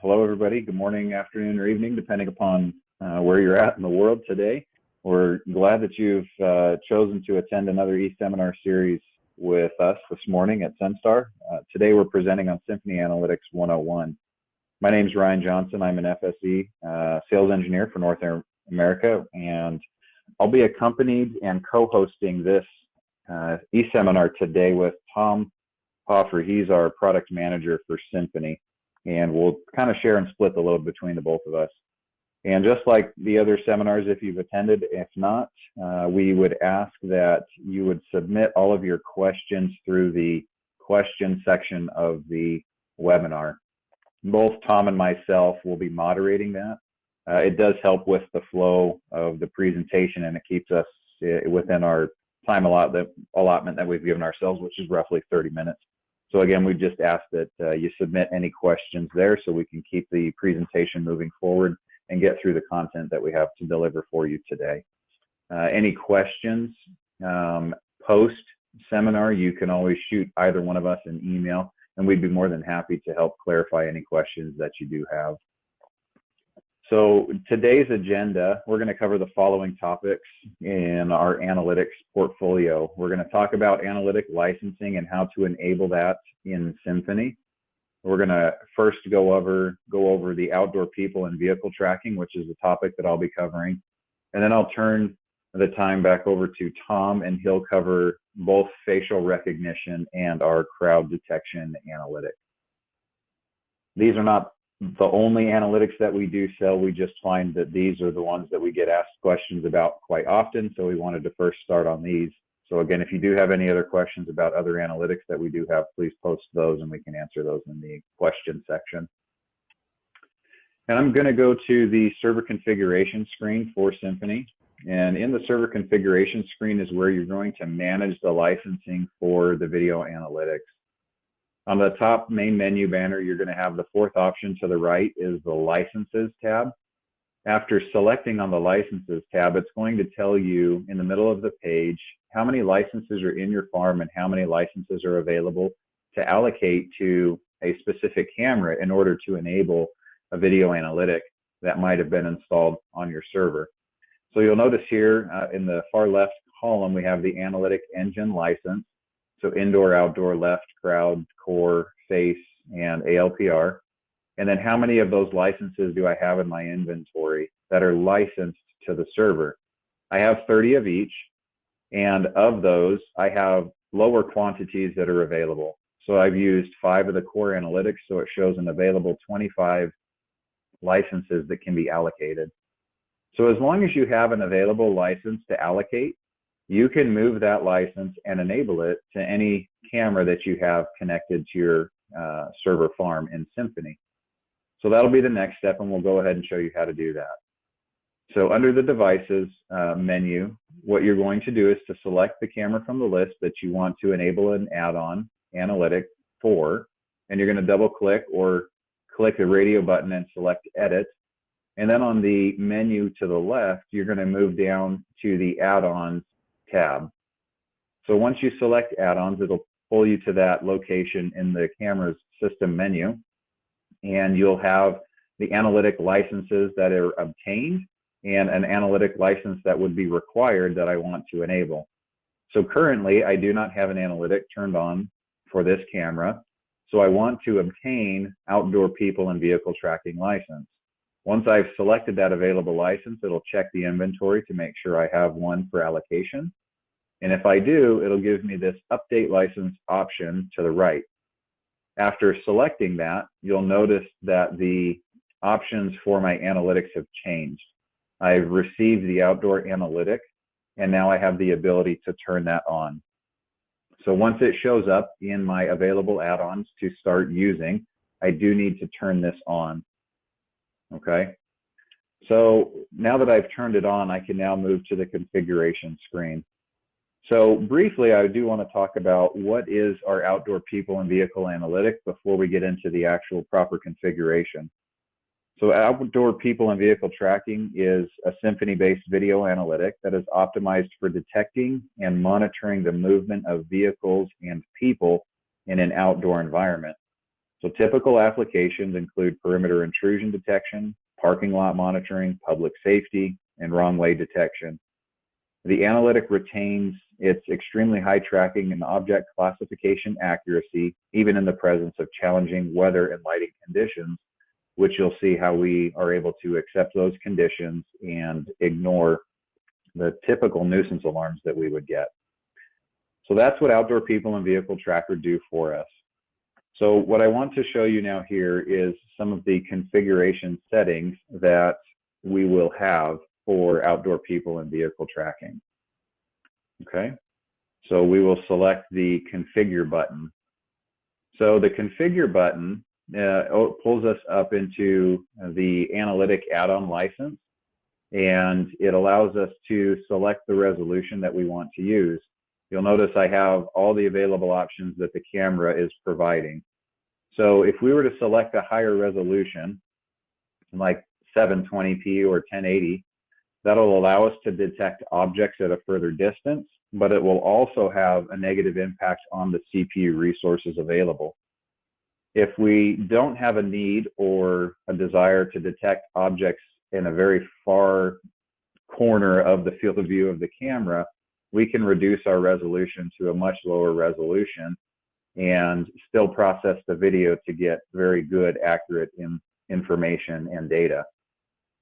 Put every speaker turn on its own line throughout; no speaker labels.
Hello, everybody. Good morning, afternoon, or evening, depending upon where you're at in the world today. We're glad that you've chosen to attend another e-seminar series with us this morning at Senstar. Today, we're presenting on Symphony Analytics 101. My name is Ryan Johnson. I'm an FSE sales engineer for North America, and I'll be accompanied and co-hosting this e-seminar today with Tom Hoffer. He's our product manager for Symphony, and we'll kind of share and split the load between the both of us. And just like the other seminars, if you've attended, if not, we would ask that you would submit all of your questions through the question section of the webinar. Both Tom and myself will be moderating that. It does help with the flow of the presentation, and it keeps us within our time allotment that we've given ourselves, which is roughly 30 minutes. So again, we just ask that you submit any questions there so we can keep the presentation moving forward and get through the content that we have to deliver for you today. Any questions post-seminar, you can always shoot either one of us an email, and we'd be more than happy to help clarify any questions that you do have. So today's agenda, we're going to cover the following topics in our analytics portfolio. We're going to talk about analytic licensing and how to enable that in Symphony. We're going to first go over the outdoor people and vehicle tracking, which is the topic that I'll be covering. And then I'll turn the time back over to Tom, and he'll cover both facial recognition and our crowd detection analytics. These are not the only analytics that we do sell. We just find that these are the ones that we get asked questions about quite often, so we wanted to first start on these. So again, if you do have any other questions about other analytics that we do have, please post those and we can answer those in the question section. And I'm going to go to the server configuration screen for Symphony. And in the server configuration screen is where you're going to manage the licensing for the video analytics. On the top main menu banner, you're going to have the fourth option to the right is the Licenses tab. After selecting on the Licenses tab, it's going to tell you in the middle of the page how many licenses are in your farm and how many licenses are available to allocate to a specific camera in order to enable a video analytic that might have been installed on your server. So you'll notice here in the far left column, we have the analytic engine license. So indoor, outdoor, left, crowd, core, face, and ALPR. And then how many of those licenses do I have in my inventory that are licensed to the server? I have 30 of each, and of those, I have lower quantities that are available. So I've used 5 of the core analytics, so it shows an available 25 licenses that can be allocated. So as long as you have an available license to allocate, you can move that license and enable it to any camera that you have connected to your server farm in Symphony. So that'll be the next step, and we'll go ahead and show you how to do that. So under the Devices menu, what you're going to do is to select the camera from the list that you want to enable an add-on analytic for, and you're going to double-click or click the radio button and select Edit. And then on the menu to the left, you're going to move down to the Add-ons tab. So once you select add-ons, it'll pull you to that location in the camera's system menu, and you'll have the analytic licenses that are obtained and an analytic license that would be required that I want to enable. So currently, I do not have an analytic turned on for this camera, so I want to obtain outdoor people and vehicle tracking license. Once I've selected that available license, it'll check the inventory to make sure I have one for allocation. And if I do, it'll give me this update license option to the right. After selecting that, you'll notice that the options for my analytics have changed. I've received the outdoor analytic, and now I have the ability to turn that on. So once it shows up in my available add-ons to start using, I do need to turn this on. Okay, so now that I've turned it on, I can now move to the configuration screen. So briefly, I do want to talk about what is our outdoor people and vehicle analytic before we get into the actual proper configuration. So outdoor people and vehicle tracking is a Symphony-based video analytic that is optimized for detecting and monitoring the movement of vehicles and people in an outdoor environment. So typical applications include perimeter intrusion detection, parking lot monitoring, public safety, and wrong way detection. The analytic retains its extremely high tracking and object classification accuracy, even in the presence of challenging weather and lighting conditions, which you'll see how we are able to accept those conditions and ignore the typical nuisance alarms that we would get. So that's what Outdoor People and Vehicle Tracker do for us. So what I want to show you now here is some of the configuration settings that we will have for Outdoor People and Vehicle Tracking. Okay, so we will select the Configure button. So the Configure button pulls us up into the analytic add-on license, and it allows us to select the resolution that we want to use. You'll notice I have all the available options that the camera is providing. So if we were to select a higher resolution, like 720p or 1080, that'll allow us to detect objects at a further distance, but it will also have a negative impact on the CPU resources available. If we don't have a need or a desire to detect objects in a very far corner of the field of view of the camera, we can reduce our resolution to a much lower resolution and still process the video to get very good, accurate information and data.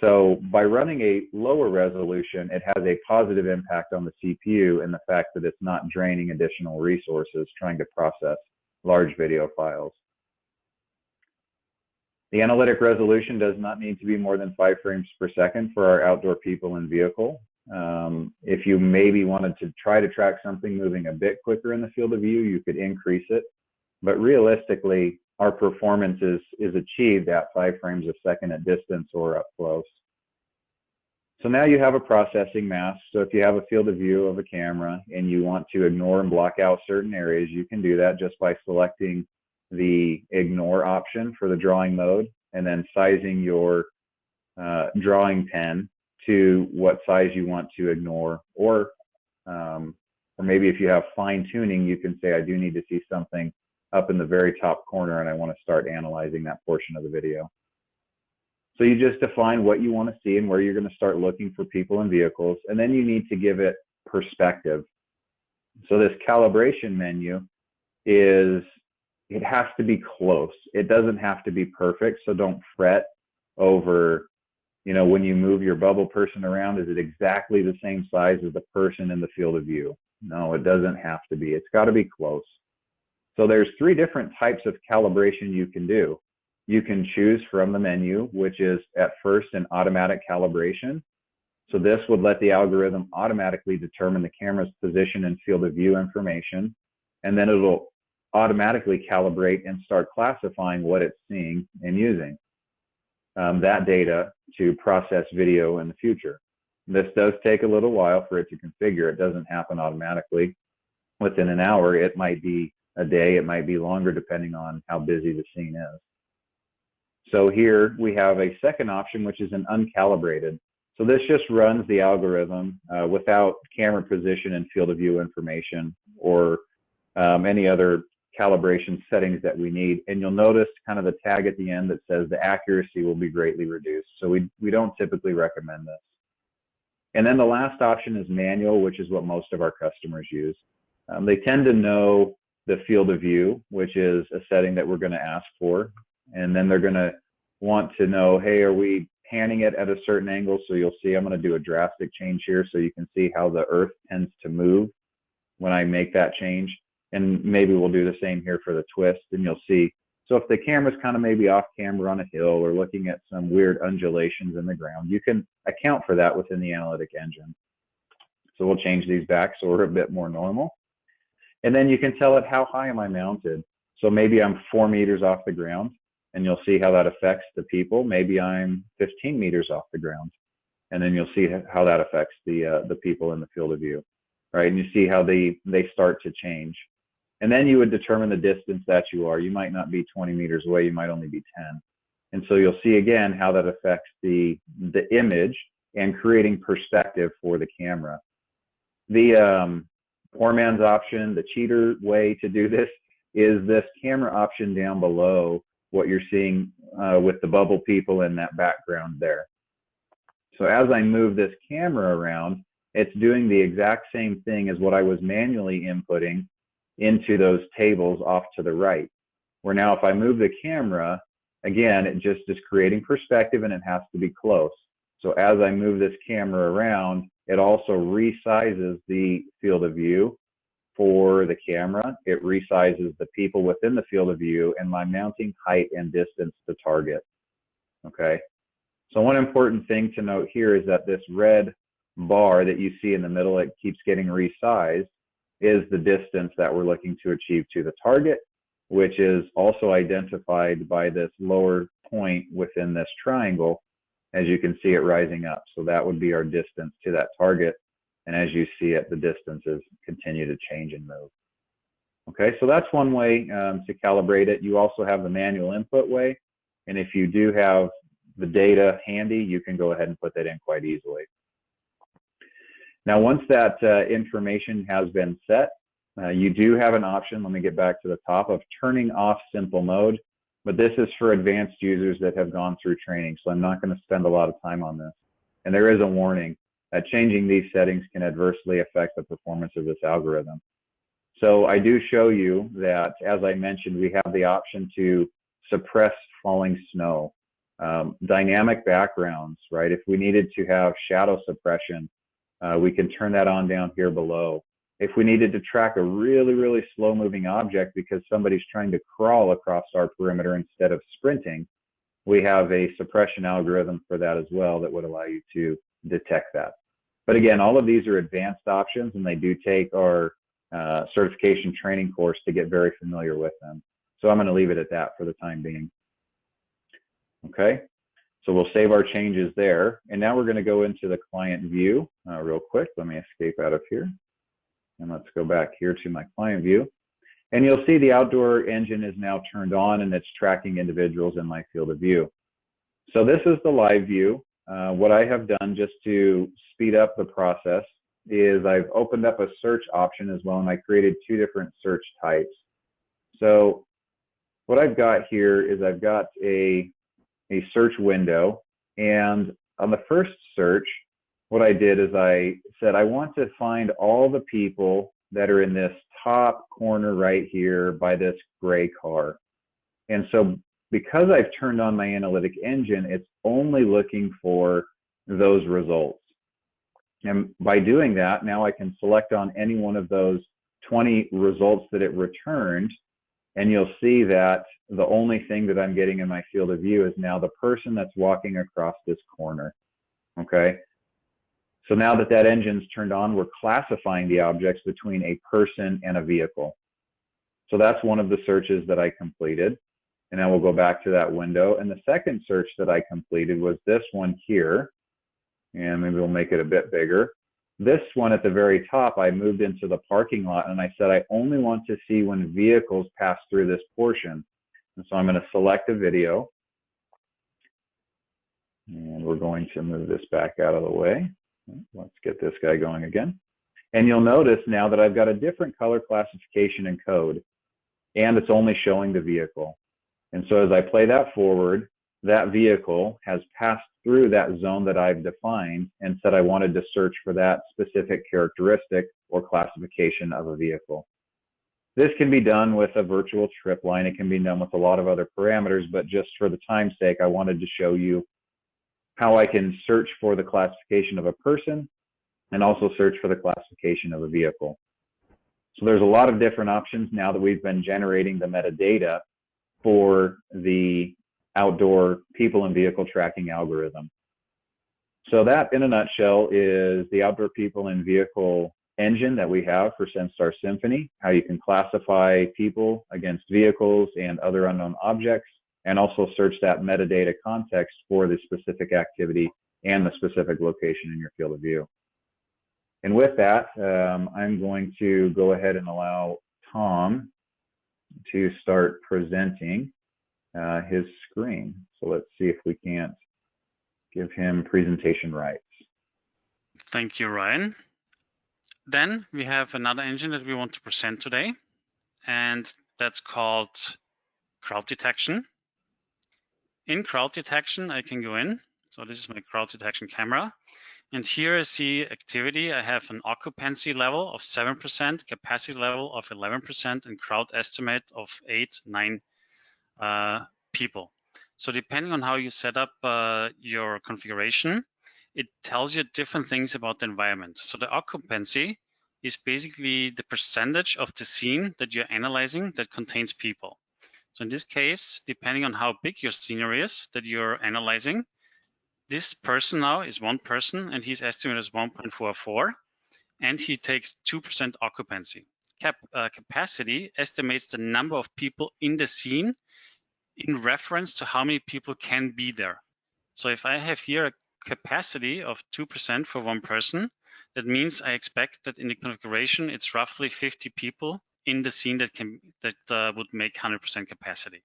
So by running a lower resolution, it has a positive impact on the CPU in the fact that it's not draining additional resources trying to process large video files. The analytic resolution does not need to be more than 5 frames per second for our Outdoor People and Vehicle. If you maybe wanted to try to track something moving a bit quicker in the field of view, you could increase it. But realistically, our performance is achieved at 5 frames a second at distance or up close. So now you have a processing mask. So if you have a field of view of a camera and you want to ignore and block out certain areas, you can do that just by selecting the ignore option for the drawing mode and then sizing your drawing pen to what size you want to ignore, or maybe if you have fine tuning, you can say, I do need to see something up in the very top corner and I want to start analyzing that portion of the video. So you just define what you want to see and where you're going to start looking for people and vehicles, and then you need to give it perspective. So this calibration menu it has to be close. It doesn't have to be perfect, so don't fret over, you know, when you move your bubble person around, is it exactly the same size as the person in the field of view? No, it doesn't have to be. It's got to be close. So there's 3 different types of calibration you can do. You can choose from the menu, which is at first an automatic calibration. So this would let the algorithm automatically determine the camera's position and field of view information, and then it'll automatically calibrate and start classifying what it's seeing and using that data to process video in the future. This does take a little while for it to configure. It doesn't happen automatically. Within an hour, it might be a day, it might be longer depending on how busy the scene is. So here we have a second option, which is an uncalibrated. So this just runs the algorithm without camera position and field of view information or any other calibration settings that we need. And you'll notice kind of the tag at the end that says the accuracy will be greatly reduced. So we don't typically recommend this. And then the last option is manual, which is what most of our customers use. They tend to know the field of view, which is a setting that we're going to ask for. And then they're going to want to know, hey, are we panning it at a certain angle? So you'll see I'm going to do a drastic change here so you can see how the earth tends to move when I make that change. And maybe we'll do the same here for the twist, and you'll see. So if the camera's kind of maybe off camera on a hill or looking at some weird undulations in the ground, you can account for that within the analytic engine. So we'll change these back so we're a bit more normal. And then you can tell it, how high am I mounted? So maybe I'm 4 meters off the ground, and you'll see how that affects the people. Maybe I'm 15 meters off the ground, and then you'll see how that affects the people in the field of view, right? And you see how they start to change. And then you would determine the distance that you are. You might not be 20 meters away, you might only be 10. And so you'll see again how that affects the image and creating perspective for the camera. The poor man's option, the cheater way to do this, is this camera option down below, what you're seeing with the bubble people in that background there. So as I move this camera around, it's doing the exact same thing as what I was manually inputting into those tables off to the right. Where now if I move the camera, again, it just is creating perspective and it has to be close. So as I move this camera around, it also resizes the field of view for the camera. It resizes the people within the field of view and my mounting height and distance to target. Okay. So one important thing to note here is that this red bar that you see in the middle, it keeps getting resized, is the distance that we're looking to achieve to the target, which is also identified by this lower point within this triangle, as you can see it rising up. So that would be our distance to that target. And as you see it, the distances continue to change and move. Okay, so that's one way to calibrate it. You also have the manual input way. And if you do have the data handy, you can go ahead and put that in quite easily. Now, once that information has been set, you do have an option, let me get back to the top, of turning off simple mode, but this is for advanced users that have gone through training, so I'm not going to spend a lot of time on this. And there is a warning that changing these settings can adversely affect the performance of this algorithm. So I do show you that, as I mentioned, we have the option to suppress falling snow, dynamic backgrounds, right? If we needed to have shadow suppression, we can turn that on down here below. If we needed to track a really, really slow moving object because somebody's trying to crawl across our perimeter instead of sprinting, we have a suppression algorithm for that as well that would allow you to detect that. But again, all of these are advanced options and they do take our certification training course to get very familiar with them. So I'm going to leave it at that for the time being. Okay. So we'll save our changes there. And now we're going to go into the client view real quick. Let me escape out of here. And let's go back here to my client view. And you'll see the outdoor engine is now turned on and it's tracking individuals in my field of view. So this is the live view. What I have done just to speed up the process is I've opened up a search option as well, and I created two different search types. So what I've got here is I've got a search window, and on the first search, what I did is I said I want to find all the people that are in this top corner right here by this gray car. And so because I've turned on my analytic engine, it's only looking for those results. And by doing that, now I can select on any one of those 20 results that it returned, and you'll see that the only thing that I'm getting in my field of view is now the person that's walking across this corner. Okay. So now that that engine's turned on, we're classifying the objects between a person and a vehicle. So that's one of the searches that I completed. And now we'll go back to that window. And the second search that I completed was this one here. And maybe we'll make it a bit bigger. This one at the very top, I moved into the parking lot and I said, I only want to see when vehicles pass through this portion. And so I'm going to select a video. And we're going to move this back out of the way. Let's get this guy going again. And you'll notice now that I've got a different color classification and code, and it's only showing the vehicle. And so as I play that forward, that vehicle has passed through that zone that I've defined and said I wanted to search for that specific characteristic or classification of a vehicle. This can be done with a virtual trip line. It can be done with a lot of other parameters, but just for the time's sake, I wanted to show you how I can search for the classification of a person and also search for the classification of a vehicle. So there's a lot of different options now that we've been generating the metadata for the outdoor people and vehicle tracking algorithm. So that in a nutshell is the outdoor people and vehicle engine that we have for Senstar Symphony, how you can classify people against vehicles and other unknown objects, and also search that metadata context for the specific activity and the specific location in your field of view. And with that, I'm going to go ahead and allow Tom to start presenting his screen. So let's see if we can't give him presentation rights.
Thank you, Ryan. Then we have another engine that we want to present today, and that's called crowd detection. In crowd detection, I can go in. So this is my crowd detection camera. And here I see activity. I have an occupancy level of 7%, capacity level of 11%, and crowd estimate of 8, 9 people. So depending on how you set up your configuration, it tells you different things about the environment. So the occupancy is basically the percentage of the scene that you're analyzing that contains people. So in this case, depending on how big your scenery is that you're analyzing, this person now is one person and his estimate is 1.44 and he takes 2% occupancy. Capacity estimates the number of people in the scene in reference to how many people can be there. So if I have here a capacity of 2% for one person, that means I expect that in the configuration, it's roughly 50 people in the scene that would make 100% capacity.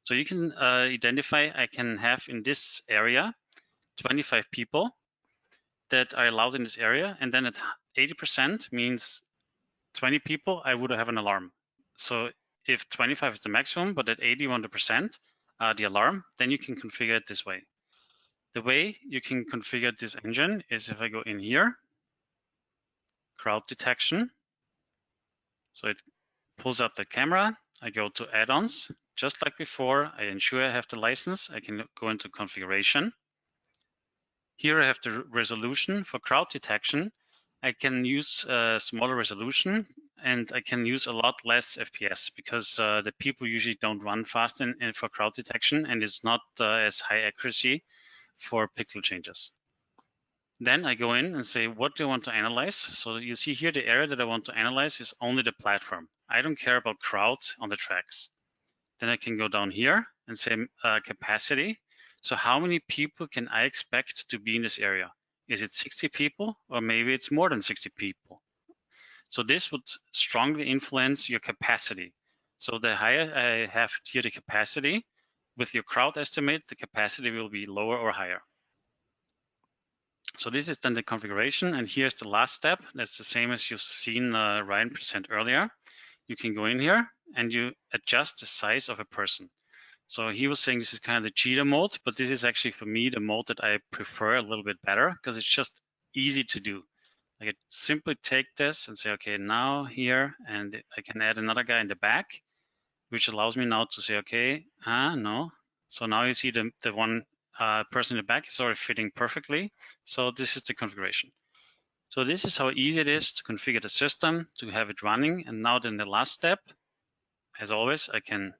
So you can identify, I can have in this area 25 people that are allowed in this area, and then at 80% means 20 people, I would have an alarm. So if 25 is the maximum, but at 81%, the alarm, then you can configure it this way. The way you can configure this engine is if I go in here, crowd detection. So it pulls up the camera. I go to add-ons. Just like before, I ensure I have the license. I can go into configuration. Here I have the resolution for crowd detection. I can use a smaller resolution and I can use a lot less FPS because the people usually don't run fast for crowd detection and it's not as high accuracy for pixel changes. Then I go in and say, what do I want to analyze? So you see here, the area that I want to analyze is only the platform. I don't care about crowd on the tracks. Then I can go down here and say capacity. So how many people can I expect to be in this area? Is it 60 people or maybe it's more than 60 people? So this would strongly influence your capacity. So the higher I have here the capacity, with your crowd estimate, the capacity will be lower or higher. So this is then the configuration, and here's the last step. That's the same as you've seen Ryan present earlier. You can go in here and you adjust the size of a person. So he was saying this is kind of the cheetah mode, but this is actually for me the mode that I prefer a little bit better because it's just easy to do. I can simply take this and say, okay, now here, and I can add another guy in the back, which allows me now to say, okay, no. So now you see the one person in the back is already fitting perfectly. So this is the configuration. So this is how easy it is to configure the system, to have it running. And now then the last step, as always, I can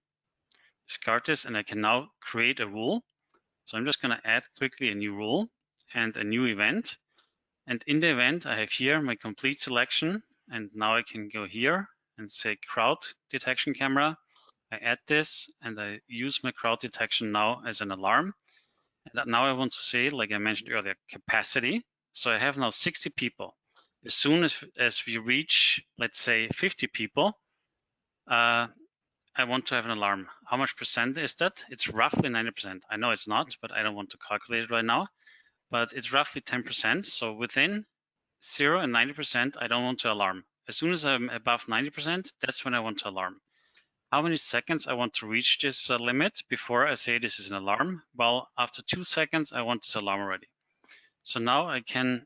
discard this and I can now create a rule. So I'm just going to add quickly a new rule and a new event. And in the event, I have here my complete selection. And now I can go here and say crowd detection camera. I add this and I use my crowd detection now as an alarm. And now I want to say, like I mentioned earlier, capacity. So I have now 60 people. As soon as we reach, let's say 50 people, I want to have an alarm. How much percent is that? It's roughly 90%. I know it's not, but I don't want to calculate it right now. But it's roughly 10%. So within 0 and 90%, I don't want to alarm. As soon as I'm above 90%, that's when I want to alarm. How many seconds I want to reach this limit before I say this is an alarm? Well, after 2 seconds, I want this alarm already. So now I can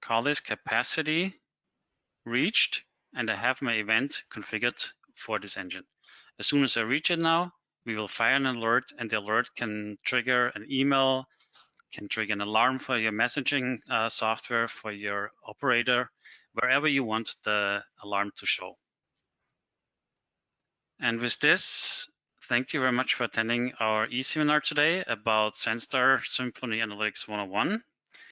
call this capacity reached, and I have my event configured for this engine. As soon as I reach it now, we will fire an alert, and the alert can trigger an email, can trigger an alarm for your messaging software, for your operator, wherever you want the alarm to show. And with this, thank you very much for attending our e-seminar today about Senstar Symphony Analytics 101.